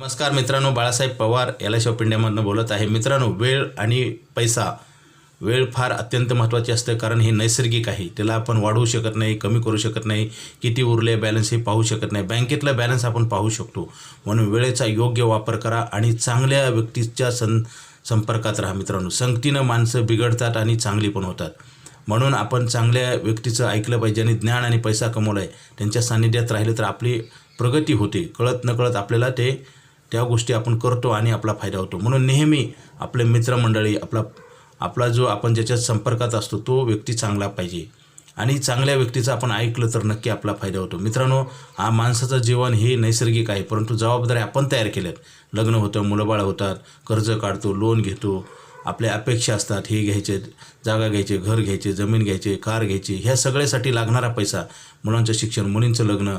नमस्कार मित्रांनो, Balasaheb Pawar LIC of इंडियामधून बोलत आहे। मित्रांनो, वेळ आणि पैसा, वेळ फार अत्यंत महत्त्वाची असते, कारण हे नैसर्गिक आहे। त्याला आपण वाढवू शकत नाही, कमी करू शकत नाही, किती उरले बॅलन्स हे पाहू शकत नाही। बँकेतला बॅलन्स आपण पाहू शकतो। म्हणून वेळेचा योग्य वापर करा आणि चांगल्या व्यक्तीच्या संपर्कात राहा। मित्रांनो, संगतीनं माणसं बिघडतात आणि चांगली पण होतात। म्हणून आपण चांगल्या व्यक्तीचं ऐकलं पाहिजे आणि ज्ञान आणि पैसा कमवलाय त्यांच्या सानिध्यात राहिलं तर आपली प्रगती होते। कळत नकळत आपल्याला त्या गोष्टी आपण करतो आणि आपला फायदा होतो। म्हणून नेहमी आपले मित्रमंडळी, आपला जो आपण ज्याच्या संपर्कात असतो तो व्यक्ती चांगला पाहिजे आणि चांगल्या व्यक्तीचं आपण ऐकलं तर नक्की आपला फायदा होतो। मित्रांनो, हा माणसाचं जीवन हे नैसर्गिक आहे, परंतु जबाबदारी आपण तयार केल्यात। लग्न होतं, मुलंबाळ होतात, कर्ज काढतो, लोन घेतो, आपल्या अपेक्षा असतात, हे घ्यायचे, जागा घ्यायचे, घर घ्यायचे, जमीन घ्यायचे, कार घ्यायची, ह्या सगळ्यासाठी लागणारा पैसा, मुलांचं शिक्षण, मुलींचं लग्न,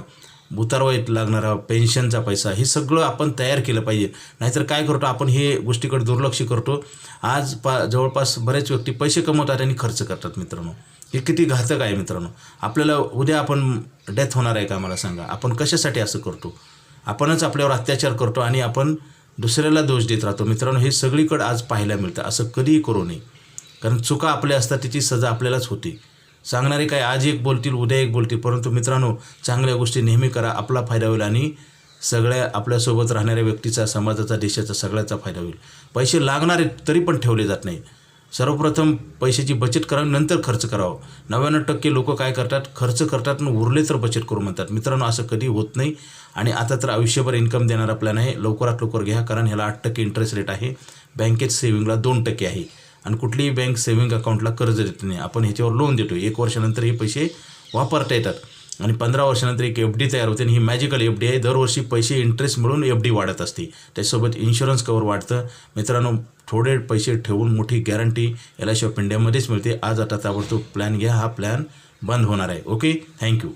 उतारवयात लागणारा पेन्शनचा पैसा, हे सगळं आपण तयार केलं पाहिजे। नाहीतर काय करतो आपण, हे गोष्टीकडे दुर्लक्ष करतो। आज जवळपास बरेच व्यक्ती पैसे कमवतात आणि खर्च करतात। मित्रांनो, हे किती घातक आहे। मित्रांनो, आपल्याला उद्या आपण डेथ होणार आहे का, मला सांगा। आपण कशासाठी असं करतो? आपणच आपल्यावर अत्याचार करतो आणि आपण दुसऱ्याला दोष देत राहतो। मित्रांनो, हे सगळीकडे आज पाहायला मिळतं। असं कधीही करू नये, कारण चुका आपल्या असतात, त्याची सजा आपल्यालाच होती। सांगणारे काय आज एक बोलतील, उद्या एक बोलतील, परंतु मित्रांनो, चांगल्या गोष्टी नेहमी करा, आपला फायदा होईल आणि सगळ्या आपल्यासोबत राहणाऱ्या व्यक्तीचा, समाजाचा, देशाचा सगळ्याचा फायदा होईल। पैसे लागणारे तरी पण ठेवले जात नाही। सर्वप्रथम पैशाची बचत करावी, नंतर खर्च करावं। 99% लोक काय करतात, खर्च करतात आणि उरले तर बचत करू म्हणतात। मित्रांनो, असं कधी होत नाही आणि आता तर आयुष्यभर इन्कम देणारा प्लॅन आहे। लवकरात लवकर घ्या, कारण ह्याला 8% इंटरेस्ट रेट आहे। बँकेत सेव्हिंगला 2% आहे आणि कुठलीही बँक सेव्हिंग अकाउंटला कर्ज देत नाही। आपण ह्याच्यावर लोन देतो। 1 वर्षानंतर हे पैसे वापरता येतात आणि 15 वर्षानंतर एक FD तयार होते आणि ही मॅजिकल FD आहे। दरवर्षी पैसे इंटरेस्ट मिळून FD वाढत असते, त्याच्यासोबत इन्शुरन्स कवर वाढतं। मित्रांनो, थोडे पैसे ठेवून मोठी गॅरंटी LIC ऑफ इंडियामध्येच मिळते। आज आता ताबडतोब प्लॅन घ्या, हा प्लॅन बंद होणार आहे। Okay, thank you.